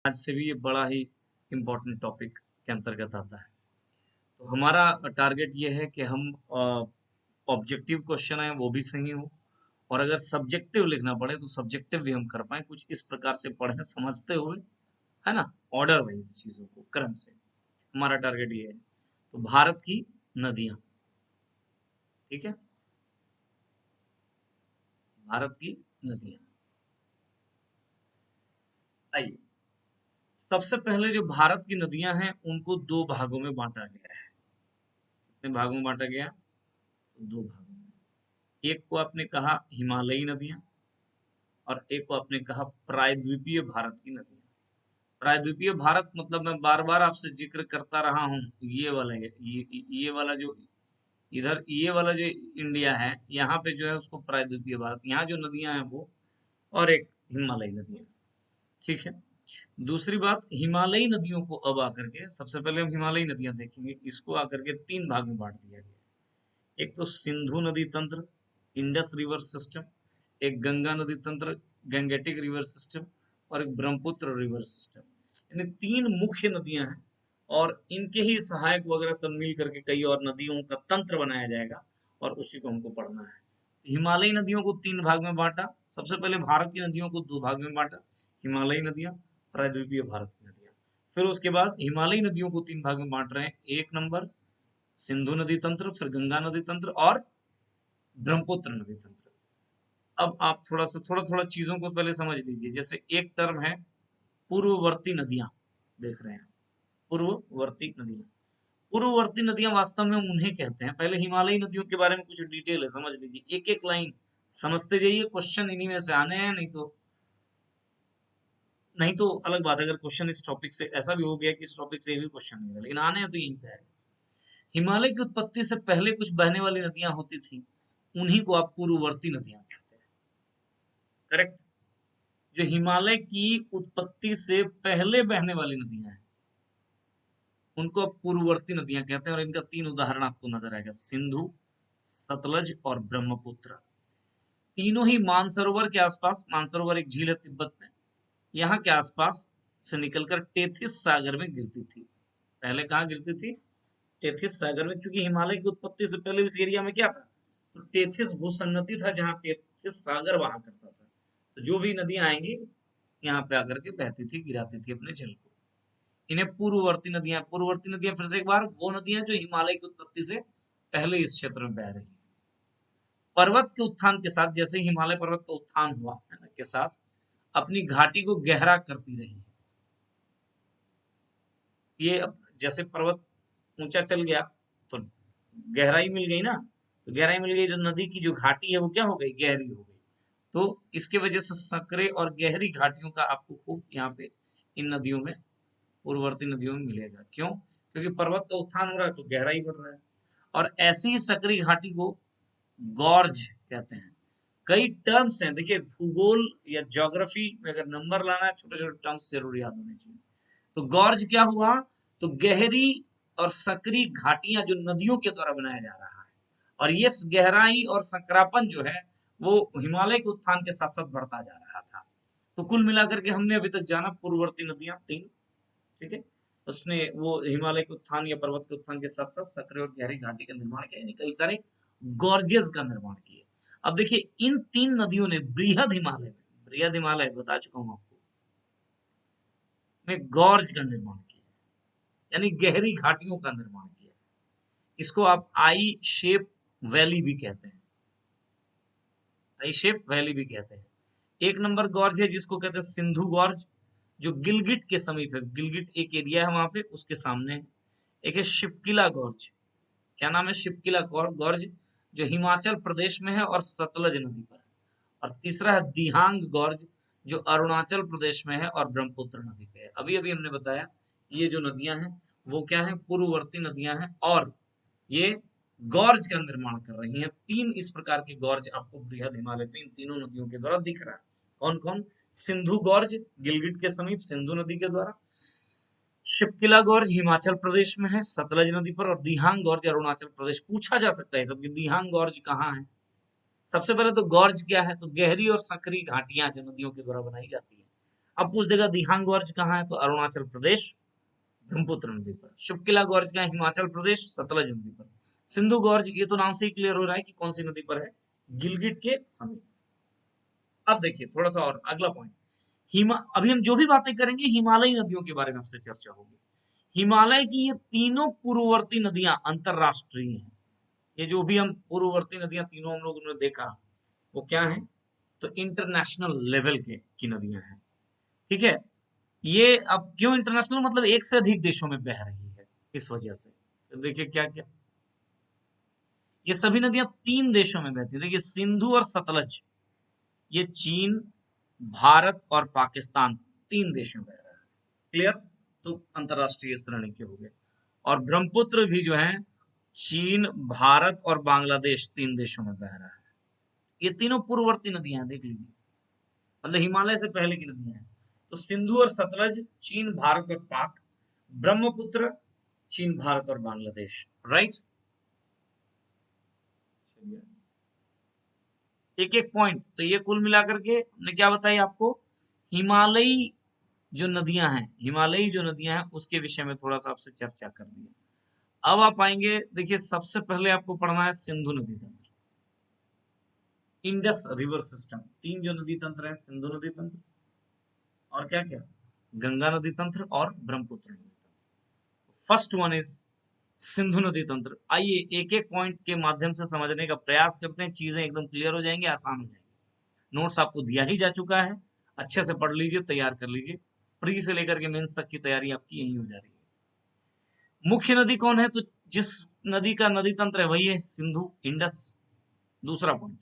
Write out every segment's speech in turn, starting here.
आज से भी ये बड़ा ही इम्पोर्टेंट टॉपिक के अंतर्गत आता है। तो हमारा टारगेट ये है कि हम ऑब्जेक्टिव क्वेश्चन है वो भी सही हो, और अगर सब्जेक्टिव लिखना पड़े तो सब्जेक्टिव भी हम कर पाए, कुछ इस प्रकार से पढ़ें समझते हुए, है ना, ऑर्डर वाइज चीजों को क्रम से। हमारा टारगेट ये है। तो भारत की नदियां, ठीक है, भारत की नदियां। आइए, सबसे पहले जो भारत की नदियां हैं उनको दो भागों में बांटा गया है। कितने भागों में बांटा गया? तो दो भागों में। एक को आपने कहा हिमालयी नदियां, और एक को आपने कहा प्रायद्वीपीय भारत की नदियां। प्रायद्वीपीय भारत मतलब मैं बार बार आपसे जिक्र करता रहा हूँ, ये वाला ये वाला जो इधर ये वाला जो इंडिया है, यहाँ पे जो है उसको प्रायद्वीपीय भारत, यहाँ जो नदियां हैं वो, और एक हिमालयी नदियां, ठीक है। दूसरी बात, हिमालयी नदियों को अब आकर के, सबसे पहले हम हिमालयी नदियां देखेंगे, इसको आकर के तीन भाग में बांट दिया गया। एक तो सिंधु नदी तंत्र, इंडस रिवर सिस्टम, एक गंगा नदी तंत्र, गंगेटिक रिवर सिस्टम, और एक ब्रह्मपुत्र रिवर सिस्टम। यानी तीन मुख्य नदियां हैं, और इनके ही सहायक वगैरह सब मिल करके कई और नदियों का तंत्र बनाया जाएगा, और उसी को हमको पढ़ना है। हिमालयी नदियों को तीन भाग में बांटा। सबसे पहले भारत की नदियों को दो भाग में बांटा, हिमालयी नदियां, प्रायद्वीपीय भारत की नदियां। फिर उसके बाद हिमालयी नदियों को तीन भाग में बांट रहे हैं। एक नंबर सिंधु नदी तंत्र, फिर गंगा नदी तंत्र, और ब्रह्मपुत्र नदी तंत्र। अब आप थोड़ा थोड़ा चीजों को पहले समझ लीजिए। जैसे एक टर्म है पूर्ववर्ती नदियां, देख रहे हैं, पूर्ववर्ती नदियां। पूर्ववर्ती नदियां वास्तव में हम उन्हें कहते हैं, पहले हिमालयी नदियों के बारे में कुछ डिटेल है, समझ लीजिए, एक एक लाइन समझते जाइए। क्वेश्चन इन्हीं में से आने हैं, नहीं तो अलग बात है। अगर क्वेश्चन इस टॉपिक से ऐसा भी हो गया कि इस टॉपिक से भी क्वेश्चन नहीं है, लेकिन आने हैं तो यहीं से आएगा। हिमालय की उत्पत्ति से पहले कुछ बहने वाली नदियां होती थी, उन्हीं को आप पूर्ववर्ती नदियां कहते हैं। करेक्ट। जो हिमालय की उत्पत्ति से पहले बहने वाली नदियां हैं उनको आप पूर्ववर्ती नदियां कहते हैं, और इनका तीन उदाहरण आपको नजर आएगा, सिंधु, सतलज और ब्रह्मपुत्र। तीनों ही मानसरोवर के आसपास, मानसरोवर एक झील है तिब्बत में, यहाँ के आसपास से निकलकर टेथिस सागर में गिरती थी। पहले कहाँ गिरती थी? टेथिस सागर में। चूंकि हिमालय की उत्पत्ति से पहले इस एरिया में क्या था? तो टेथिस भूसंगति था, जहाँ टेथिस सागर वहां करता था। तो जो भी नदियां आएंगी यहाँ पे आकर के बहती थी, गिराती थी अपने जल को। इन्हें पूर्ववर्ती नदियां, पूर्ववर्ती नदियां फिर से एक बार वो नदियां जो हिमालय की उत्पत्ति से पहले इस क्षेत्र में बह रही है। पर्वत के उत्थान के साथ, जैसे हिमालय पर्वत का उत्थान हुआ है ना, के साथ अपनी घाटी को गहरा करती रही। ये अब जैसे पर्वत ऊंचा चल गया तो गहराई मिल गई ना, तो गहराई मिल गई, जो नदी की जो घाटी है वो क्या हो गई? गहरी हो गई। तो इसके वजह से संकरे और गहरी घाटियों का आपको खूब यहाँ पे इन नदियों में, पूर्ववर्ती नदियों में मिलेगा। क्यों? क्योंकि पर्वत का उत्थान हो रहा है तो गहराई बढ़ रहा है। और ऐसी सकरी घाटी को गॉर्ज कहते हैं। कई टर्म्स हैं, देखिए भूगोल या ज्योग्राफी में अगर नंबर लाना है, छोटे छोटे टर्म्स जरूर याद होने चाहिए। तो गॉर्ज क्या हुआ? तो गहरी और सकरी घाटियां जो नदियों के द्वारा बनाया जा रहा है, और ये गहराई और सकरापन जो है वो हिमालय के उत्थान के साथ साथ बढ़ता जा रहा था। तो कुल मिलाकर के हमने अभी तक जाना पूर्ववर्ती नदियां तीन, ठीक है। उसने वो हिमालय के उत्थान या पर्वत के उत्थान के साथ साथ सकरे और गहरी घाटी का निर्माण किया, यानी कई सारे गॉर्जेस का निर्माण किए। अब देखिए, इन तीन नदियों ने बृहद हिमालय बता चुका हूं आपको, में गॉर्ज का निर्माण किया, यानी गहरी घाटियों का निर्माण किया। इसको आप आई शेप वैली भी कहते हैं, आई शेप वैली भी कहते हैं। एक नंबर गॉर्ज है जिसको कहते हैं सिंधु गॉर्ज, जो गिलगिट के समीप है, गिलगिट एक एरिया है वहां पे, उसके सामने है। एक है शिपकिला गॉर्ज, क्या नाम है? शिपकिला गॉर्ज, जो हिमाचल प्रदेश में है और सतलज नदी पर है। और तीसरा है दिहांग गॉर्ज, जो अरुणाचल प्रदेश में है और ब्रह्मपुत्र नदी पे है। अभी अभी हमने बताया ये जो नदियां हैं वो क्या है? पूर्ववर्ती नदियां हैं, और ये गॉर्ज का निर्माण कर रही हैं। तीन इस प्रकार के गॉर्ज आपको बृहद हिमालय पे इन तीनों नदियों के द्वारा दिख रहा है। कौन कौन? सिंधु गॉर्ज गिलगिट के समीप सिंधु नदी के द्वारा, शिपकिला गॉर्ज हिमाचल प्रदेश में है सतलज नदी पर, और दिहांग गॉर्ज अरुणाचल प्रदेश। पूछा जा सकता है सब कि दिहांग गॉर्ज कहाँ है। सबसे पहले तो गॉर्ज क्या है? तो गहरी और सकरी घाटियां जो नदियों के द्वारा बनाई जाती है। अब पूछ देगा दिहांग गोर्ज कहाँ है, तो अरुणाचल प्रदेश ब्रह्मपुत्र नदी पर। शुक्ला गोर्ज कहाँ है, हिमाचल प्रदेश सतलज नदी पर। सिंधु गोर्ज, ये तो नाम से ही क्लियर हो रहा है कि कौन सी नदी पर है, गिलगिट के समीप। अब देखिए थोड़ा सा और अगला पॉइंट, अभी हम जो भी बातें करेंगे हिमालयी नदियों के बारे में आपसे चर्चा होगी। हिमालय की ये तीनों पूर्ववर्ती नदियां अंतरराष्ट्रीय हैं। ये जो भी हम पूर्ववर्ती नदियां तीनों हम लोगों ने देखा वो क्या है, तो इंटरनेशनल लेवल की नदियां हैं। ठीक है, ये अब क्यों इंटरनेशनल, मतलब एक से अधिक देशों में बह रही है, इस वजह से। तो देखिए क्या क्या, ये सभी नदियां 3 देशों में बहती है। देखिए सिंधु और सतलज, ये चीन, भारत और पाकिस्तान 3 देशों में बह रहा है। क्लियर, तो अंतरराष्ट्रीय श्रेणी के हो गए। और ब्रह्मपुत्र भी जो है चीन, भारत और बांग्लादेश 3 देशों में बह रहा है। ये तीनों पूर्ववर्ती नदियां हैं, देख लीजिए, मतलब हिमालय से पहले की नदियां हैं। तो सिंधु और सतलज चीन, भारत और पाक, ब्रह्मपुत्र चीन, भारत और बांग्लादेश, राइट। एक एक पॉइंट, तो ये कुल मिलाकर के हमने क्या बताई आपको, हिमालयी जो नदियां हैं, हिमालयी जो नदियां हैं उसके विषय में थोड़ा सा आपसे चर्चा कर दिया। अब आप आएंगे, देखिए सबसे पहले आपको पढ़ना है सिंधु नदी तंत्र, इंडस रिवर सिस्टम। 3 जो नदी तंत्र है, सिंधु नदी तंत्र और क्या क्या, गंगा नदी तंत्र और ब्रह्मपुत्र नदी तंत्र। फर्स्ट वन इज सिंधु नदी तंत्र। आइए एक एक पॉइंट के माध्यम से समझने का प्रयास करते हैं, चीजें एकदम क्लियर हो जाएंगी, आसान हो जाएंगी। नोट्स आपको दिया ही जा चुका है, अच्छे से पढ़ लीजिए, तैयार कर लीजिए। प्री से लेकर के मेंस तक की तैयारी आपकी यही हो जा रही है। मुख्य नदी कौन है, तो जिस नदी का नदी तंत्र है वही है सिंधु, इंडस। दूसरा पॉइंट,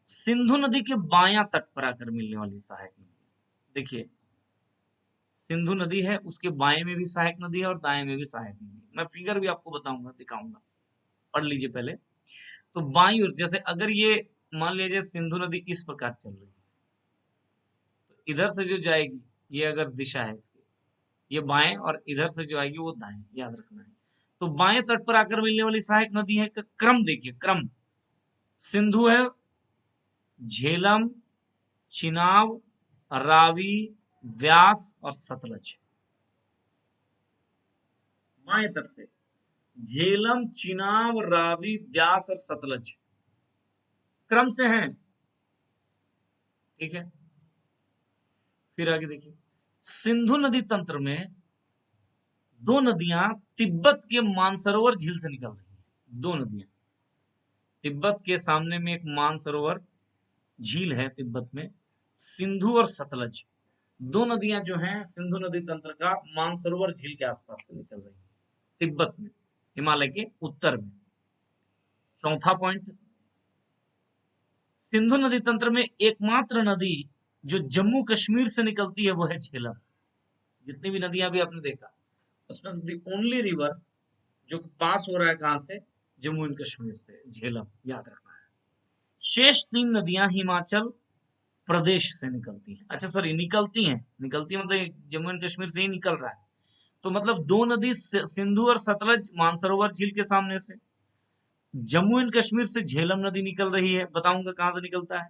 सिंधु नदी के बायां तट पर आकर मिलने वाली सहायक नदी। देखिए सिंधु नदी है, उसके बाएं में भी सहायक नदी है और दाएं में भी सहायक नदी है। मैं फिगर भी आपको बताऊंगा, दिखाऊंगा, पढ़ लीजिए पहले। तो बाईं ओर, जैसे अगर ये मान लीजिए सिंधु नदी इस प्रकार चल रही है, तो इधर से जो जाएगी, ये अगर दिशा है इसकी, ये बाएं, और इधर से जो आएगी वो दाएं, याद रखना है। तो बाएं तट पर आकर मिलने वाली सहायक नदी है का क्रम देखिए, क्रम सिंधु है, झेलम, चिनाब, रावी, व्यास और सतलज। बाएं तट से झेलम, चिनाब, रावी, व्यास और सतलज क्रम से हैं। ठीक है, फिर आगे देखिए, सिंधु नदी तंत्र में 2 नदियां तिब्बत के मानसरोवर झील से निकल रही हैं। 2 नदियां, तिब्बत के सामने में एक मानसरोवर झील है तिब्बत में, सिंधु और सतलज। 2 नदियां जो हैं सिंधु नदी तंत्र का मानसरोवर झील के आसपास से निकल रही है, तिब्बत में, हिमालय के उत्तर में। चौथा पॉइंट, सिंधु नदी तंत्र में एकमात्र नदी जो जम्मू कश्मीर से निकलती है वो है झेलम। जितनी भी नदियां अभी आपने देखा उसमें दी ओनली रिवर जो पास हो रहा है कहां से, जम्मू एंड कश्मीर से, झेलम, याद रखना है। शेष 3 नदियां हिमाचल प्रदेश से निकलती हैं। अच्छा सॉरी, निकलती हैं, निकलती है मतलब जम्मू एंड कश्मीर से ही निकल रहा है। तो मतलब 2 नदी सिंधु और सतलज मानसरोवर झील के सामने से, जम्मू एंड कश्मीर से झेलम नदी निकल रही है, बताऊंगा कहां से निकलता है।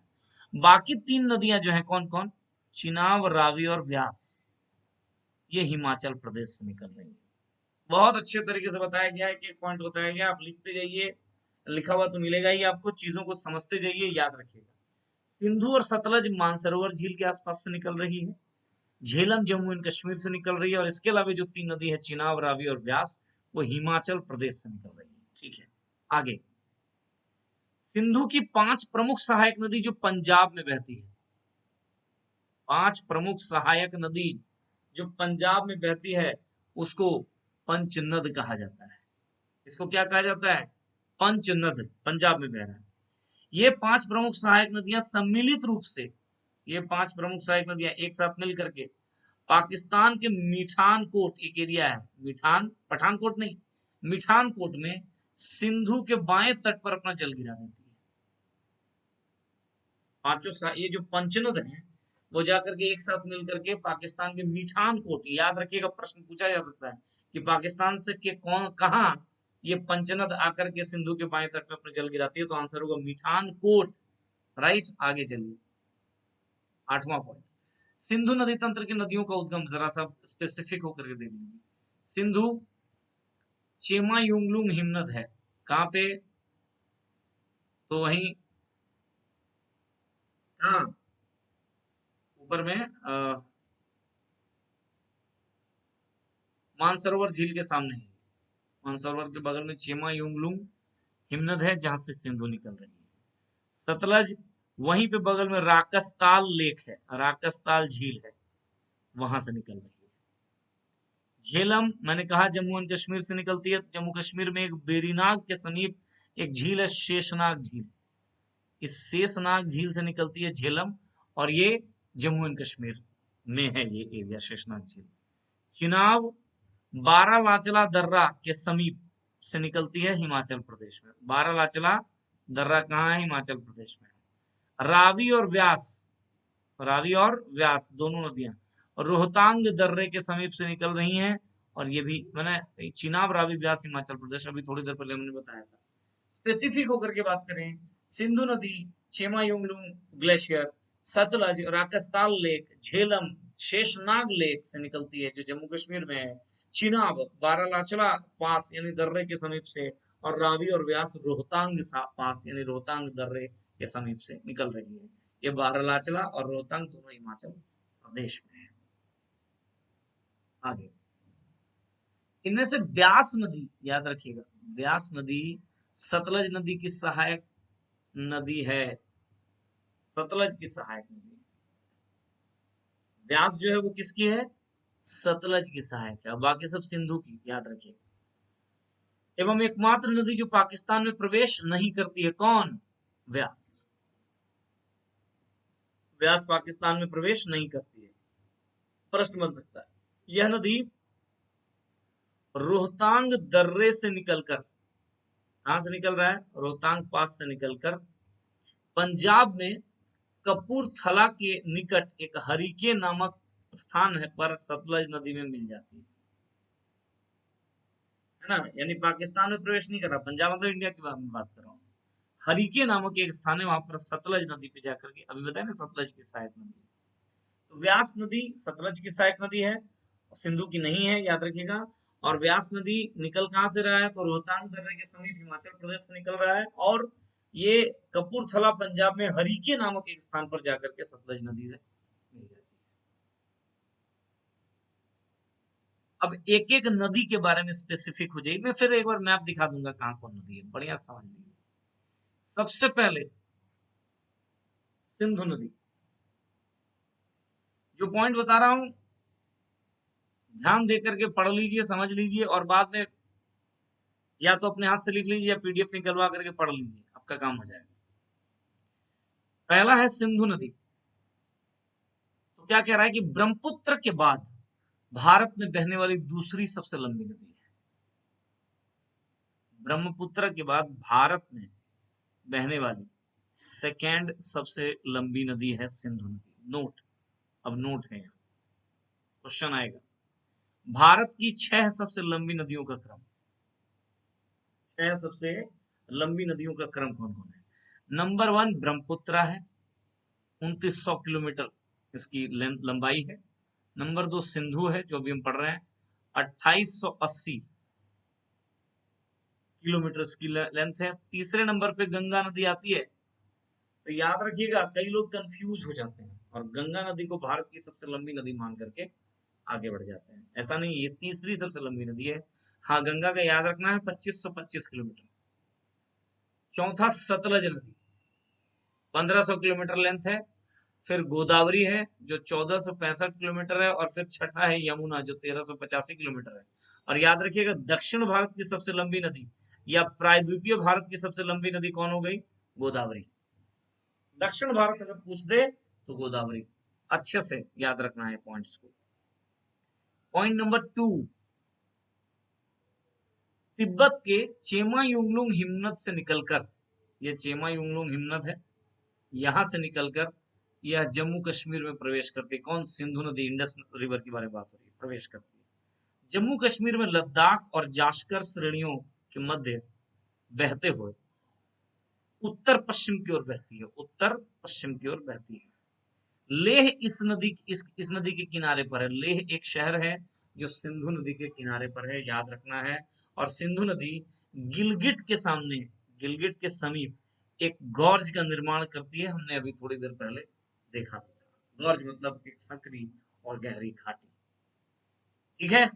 बाकी 3 नदियां जो है कौन कौन, चिनाब, रावी और व्यास, ये हिमाचल प्रदेश से निकल रही है। बहुत अच्छे तरीके से बताया गया है, एक पॉइंट बताया गया, आप लिखते जाइए, लिखा हुआ तो मिलेगा ही आपको, चीजों को समझते जाइए, याद रखिएगा। सिंधु और सतलज मानसरोवर झील के आसपास से निकल रही है, झेलम जम्मू एंड कश्मीर से निकल रही है, और इसके अलावा जो 3 नदी है चिनाब, रावी और व्यास, वो हिमाचल प्रदेश से निकल रही है। ठीक है, आगे सिंधु की 5 प्रमुख सहायक नदी जो पंजाब में बहती है, 5 प्रमुख सहायक नदी जो पंजाब में बहती है उसको पंचनद कहा जाता है। इसको क्या कहा जाता है, पंचनद, पंजाब में बह रहा है। ये 5 प्रमुख सहायक नदियां सम्मिलित रूप से, ये 5 प्रमुख सहायक नदियां एक साथ मिल करके पाकिस्तान के मिठानकोट, एक एरिया है मिठान, पठानकोट नहीं, मिठानकोट में सिंधु के बाएं तट पर अपना जल गिरा देती है। पांचों ये जो पंचनद हैं वो जाकर के एक साथ मिलकर के पाकिस्तान के मिठानकोट, याद रखिएगा प्रश्न पूछा जा सकता है कि पाकिस्तान से के कौन कहां ये पंचनद आकर के सिंधु के बाएं तट में अपना जल गिराती है, तो आंसर होगा मिठानकोट, राइट। आगे चलिए, 8वां पॉइंट, सिंधु नदी तंत्र की नदियों का उद्गम जरा सा स्पेसिफिक होकर के देख लीजिए। सिंधु चेमायुंगलुंग हिमनद है, कहाँ पे? तो वहीं, हाँ, ऊपर में मानसरोवर झील के सामने है। मानसरोवर के बगल में चेमायुंगलुंग हिमनद है, जहां से सिंधु निकल रही है। सतलज वहीं पे बगल में राकसताल लेक है, राकसताल झील है, वहां से निकल रही है। झेलम मैंने कहा जम्मू एंड कश्मीर से निकलती है, तो जम्मू कश्मीर में एक बेरीनाग के समीप एक झील है, शेषनाग झील। इस शेषनाग झील से निकलती है झेलम, और ये जम्मू एंड कश्मीर में है ये एरिया, शेषनाग झील। चिनाब बारालाचला दर्रा के समीप से निकलती है हिमाचल प्रदेश में। बारालाचला दर्रा कहाँ है? हिमाचल प्रदेश में। रावी और व्यास, रावी और व्यास दोनों नदियां रोहतांग दर्रे के समीप से निकल रही हैं, और ये भी मैंने चिनाब, रावी, व्यास हिमाचल प्रदेश, अभी थोड़ी देर पहले हमने बताया था। स्पेसिफिक होकर के बात करें, सिंधु नदी, Chemayungdung glacier, Sutlej, Rakastal lake, Jhelum, Sheshnag lake से निकलती है, जो जम्मू कश्मीर में है। चिनाब बारालाचला पास यानी दर्रे के समीप से, और रावी और व्यास रोहतांग पास यानी रोहतांग दर्रे के समीप से निकल रही है। ये बारालाचला और रोहतांग दोनों हिमाचल प्रदेश में है। आगे, इनमें से ब्यास नदी, याद रखिएगा, ब्यास नदी सतलज नदी की सहायक नदी है, सतलज की सहायक नदी। व्यास जो है वो किसकी है? सतलज की सहायक है, और बाकी सब सिंधु की, याद रखिए। एवं एकमात्र नदी जो पाकिस्तान में प्रवेश नहीं करती है, कौन? व्यास। व्यास पाकिस्तान में प्रवेश नहीं करती है। प्रश्न बन सकता है, यह नदी रोहतांग दर्रे से निकलकर, कहां से निकल रहा है? रोहतांग पास से निकलकर पंजाब में कपूरथला के निकट एक हरिके नामक स्थान है पर सतलज नदी में मिल जाती है ना? यानी पाकिस्तान में प्रवेश नहीं कर रहा, पंजाब मतलब इंडिया की बात कर रहा हूँ। हरिके नामक एक स्थान है, वहां पर सतलज नदी पे जाकर के, अभी बताया ना सतलज की सहायक नदी। तो व्यास नदी सतलज की सहायक नदी है, सिंधु की नहीं है, याद रखिएगा। और व्यास नदी निकल कहां से रहा है? तो रोहतांग दर्रे के समीप हिमाचल प्रदेश से निकल रहा है, और ये कपूरथला पंजाब में हरिके नामक एक स्थान पर जाकर के सतलज नदी से मिल जाती है। अब एक एक नदी के बारे में स्पेसिफिक हो जाएगी, मैं फिर एक बार मैप दिखा दूंगा कहां कौन नदी है, बढ़िया समझ लीजिए। सबसे पहले सिंधु नदी, जो पॉइंट बता रहा हूं ध्यान दे करके पढ़ लीजिए, समझ लीजिए, और बाद में या तो अपने हाथ से लिख लीजिए या पीडीएफ निकलवा करके पढ़ लीजिए, आपका काम हो जाएगा। पहला है सिंधु नदी। तो क्या कह रहा है कि ब्रह्मपुत्र के बाद भारत में बहने वाली दूसरी सबसे लंबी नदी है। ब्रह्मपुत्र के बाद भारत में बहने वाली सेकेंड सबसे लंबी नदी है सिंधु नदी। नोट, अब नोट है, क्वेश्चन आएगा। भारत की 6 सबसे लंबी नदियों का क्रम, 6 सबसे लंबी नदियों का क्रम कौन कौन है? नंबर 1 ब्रह्मपुत्र है, 2900 किलोमीटर इसकी लंबाई है। नंबर 2 सिंधु है, जो अभी हम पढ़ रहे हैं, 2880 किलोमीटर इसकी लेंथ है। तीसरे नंबर पे गंगा नदी आती है। तो याद रखिएगा, कई लोग कंफ्यूज हो जाते हैं और गंगा नदी को भारत की सबसे लंबी नदी मान करके आगे बढ़ जाते हैं। ऐसा नहीं, ये तीसरी सबसे लंबी नदी है। हाँ, गंगा का याद रखना है, 2525 किलोमीटर। चौथा सतलज नदी, 1500 किलोमीटर लेंथ है। फिर गोदावरी है जो 1465 किलोमीटर है, और फिर छठा है यमुना जो 1385 किलोमीटर है। और याद रखिएगा, दक्षिण भारत की सबसे लंबी नदी या प्रायद्वीपीय भारत की सबसे लंबी नदी कौन हो गई? गोदावरी। दक्षिण भारत अगर पूछ दे तो गोदावरी। अच्छे से याद रखना है पॉइंट्स को। पॉइंट नंबर 2, तिब्बत के चेमायुंगलुंग हिमनद से निकलकर, यह चेमायुंगलुंग हिमनद है, यहां से निकलकर यह जम्मू कश्मीर में प्रवेश करती है। कौन? सिंधु नदी, इंडस रिवर की बारे में बात हो रही है, प्रवेश करती है जम्मू कश्मीर में, लद्दाख और जाश्कर श्रेणियों के मध्य बहते हुए उत्तर पश्चिम की ओर बहती है, उत्तर पश्चिम की ओर बहती है। लेह इस नदी के किनारे पर है। लेह एक शहर है जो सिंधु नदी के किनारे पर है, याद रखना है। और सिंधु नदी गिलगिट के सामने, गिलगिट के समीप एक गॉर्ज का निर्माण करती है। हमने अभी थोड़ी देर पहले देखा था। गॉर्ज मतलब एक संकरी और गहरी घाटी। ठीक है,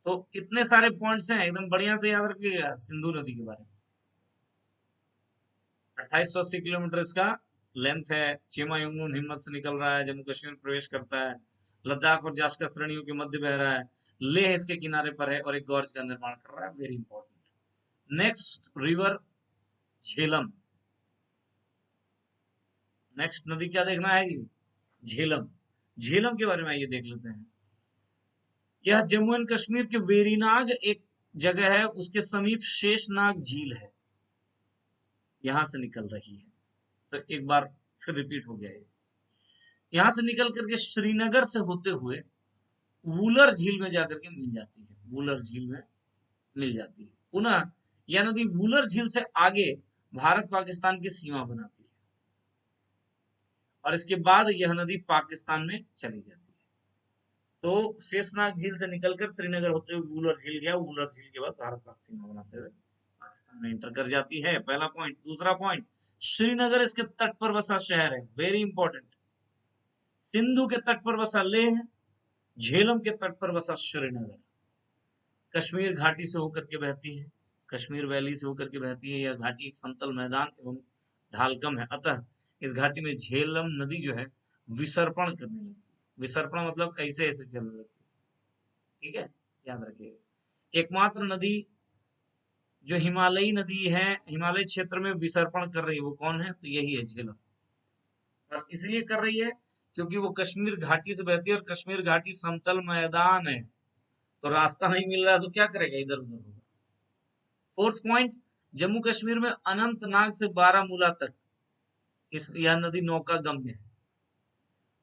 तो इतने सारे पॉइंट्स हैं, एकदम बढ़िया से याद रखिएगा सिंधु नदी के बारे में। 2880 किलोमीटर इसका लेंथ है। चिमायुंगनून हिम्मत से निकल रहा है, जम्मू कश्मीर प्रवेश करता है, लद्दाख और जास्का श्रेणियों के मध्य बह रहा है, लेह इसके किनारे पर है और एक गॉर्ज का निर्माण कर रहा है। Very important. Next river Jhelum. Next नदी क्या देखना है जी? झेलम। झेलम के बारे में ये देख लेते हैं। यह जम्मू एंड कश्मीर के वेरीनाग एक जगह है, उसके समीप शेषनाग झील है, यहां से निकल रही है। तो एक बार फिर रिपीट हो गया ये। यहां से निकल करके श्रीनगर से होते हुए वूलर झील में जाकर के मिल जाती है। वूलर झील में मिल जाती है। पुनः यह नदी वूलर झील से आगे भारत पाकिस्तान की सीमा बनाती है और इसके बाद यह नदी पाकिस्तान में चली जाती है। तो शेषनाग झील से निकलकर श्रीनगर होते हुए वूलर झील गया, वूलर झील के बाद भारत पाक सीमा बनाते हुए पाकिस्तान में एंटर कर जाती है। पहला पॉइंट। दूसरा पॉइंट, श्रीनगर इसके तट पर बसा शहर है। Very important. सिंधु के तट पर बसा लेह, झेलम के तट पर बसा श्रीनगर। कश्मीर घाटी से होकर के बहती है, कश्मीर वैली से होकर के बहती है। यह घाटी एक समतल मैदान एवं ढालकम है, अतः इस घाटी में झेलम नदी जो है विसर्पण करने लगती है। विसर्पण मतलब ऐसे ऐसे चलने लगती है। ठीक है, याद रखिएगा। एकमात्र नदी जो हिमालयी नदी है, हिमालय क्षेत्र में विसर्पण कर रही है, वो कौन है? तो यही है, झेलम। और इसलिए कर रही है क्योंकि वो कश्मीर घाटी से बहती है और कश्मीर घाटी समतल मैदान है, तो रास्ता नहीं मिल रहा है तो क्या करेगा? इधर उधर होगा। फोर्थ पॉइंट, जम्मू कश्मीर में अनंतनाग से बारामूला तक यह नदी नौका गम्य है।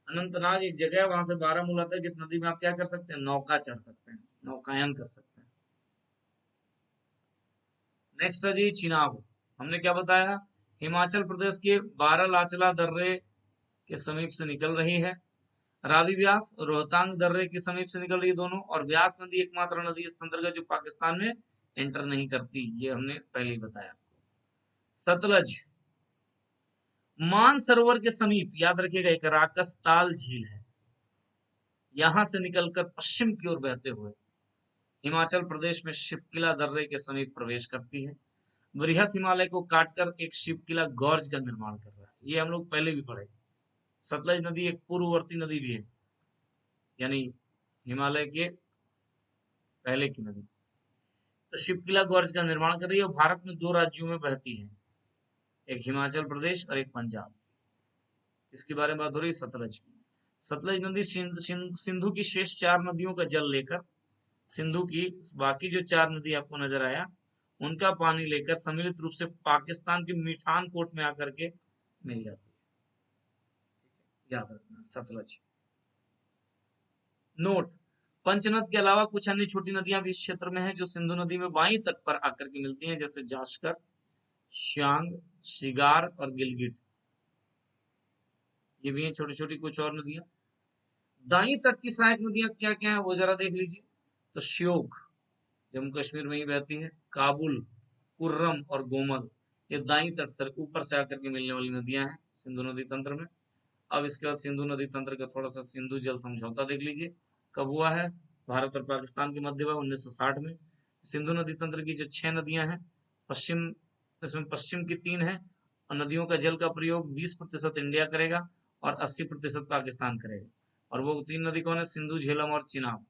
अनंतनाग एक जगह है, वहां से बारामूला तक इस नदी में आप क्या कर सकते हैं? नौका चढ़ सकते हैं, नौकायन कर सकते हैं। नेक्स्ट है जी चिनाब। हमने क्या बताया? हिमाचल प्रदेश के बारालाचला दर्रे के समीप से निकल रही है। रावी व्यास रोहतांग दर्रे के समीप से निकल रही है दोनों। और व्यास नदी एकमात्र नदी इस अंतर्गत जो पाकिस्तान में एंटर नहीं करती, ये हमने पहले ही बताया। सतलज मानसरोवर के समीप, याद रखिएगा, एक राकसताल झील है। यहां से निकलकर पश्चिम की ओर बहते हुए हिमाचल प्रदेश में शिपकिला दर्रे के समीप प्रवेश करती है। बृहत हिमालय को काटकर एक शिपकिला गॉर्ज का निर्माण कर रहा है। ये हम लोग पहले भी पढ़े। सतलज नदी एक पूर्ववर्ती नदी भी है, यानी हिमालय के पहले की नदी। तो शिपकिला गॉर्ज का निर्माण कर रही है और भारत में 2 राज्यों में बहती है, एक हिमाचल प्रदेश और एक पंजाब। इसके बारे में बात हो रही है सतलज की। सतलज नदी सिंधु की शेष 4 नदियों का जल लेकर, सिंधु की बाकी जो 4 नदी आपको नजर आया उनका पानी लेकर सम्मिलित रूप से पाकिस्तान के मिठान कोट में आकर के मिल जाती है। याद रखना, सतलज। नोट, पंचनद के अलावा कुछ अन्य छोटी नदियां भी इस क्षेत्र में हैं जो सिंधु नदी में बाई तट पर आकर के मिलती हैं, जैसे जास्कर, श्यांग, शिगार और गिलगिट। ये भी हैं छोटी छोटी कुछ और नदियां। दाई तट की सहायक नदियां क्या क्या है वो जरा देख लीजिए। तो श्योक जम्मू कश्मीर में ही बहती है, काबुल, कुर्रम और गोमल, ये दाई तट से ऊपर से आकर के मिलने वाली नदियां हैं सिंधु नदी तंत्र में। अब इसके बाद सिंधु नदी तंत्र का थोड़ा सा सिंधु जल समझौता देख लीजिए, कब हुआ है? भारत और पाकिस्तान के मध्य हुआ 1960 में। सिंधु नदी तंत्र की जो 6 नदियां हैं, पश्चिम, इसमें पश्चिम की 3 है, और नदियों का जल का प्रयोग 20% इंडिया करेगा और 80% पाकिस्तान करेगा। और वो 3 नदी कौन है? सिंधु, झेलम और चिनाब।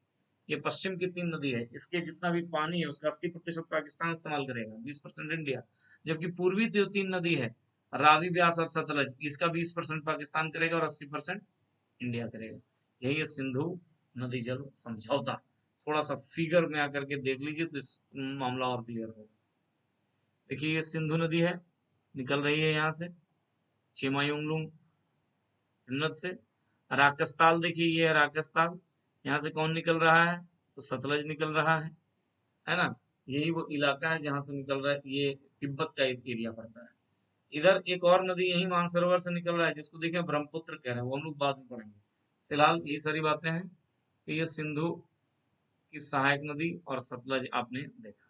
ये पश्चिम की 3 नदी है, इसके जितना भी पानी है उसका 80% पाकिस्तान इस्तेमाल करेगा, 20% इंडिया। जबकि पूर्वी जो 3 नदी है, रावी, व्यास और सतलज, इसका 20% पाकिस्तान करेगा और 80% इंडिया करेगा। यही है सिंधु नदी जल समझौता। थोड़ा सा फिगर में आकर के देख लीजिए तो इस मामला और क्लियर होगा। देखिए ये सिंधु नदी है, निकल रही है यहाँ से चिमायुंगलुंग हिन्नत से। राकसताल देखिए, ये है राकसताल। यहाँ से कौन निकल रहा है? तो सतलज निकल रहा है ना? यही वो इलाका है जहां से निकल रहा है, ये तिब्बत का एक एरिया पड़ता है। इधर एक और नदी यही मानसरोवर से निकल रहा है जिसको देखें ब्रह्मपुत्र कह रहे हैं, वो हम लोग बाद में पढ़ेंगे। फिलहाल ये सारी बातें हैं कि ये सिंधु की सहायक नदी और सतलज आपने देखा।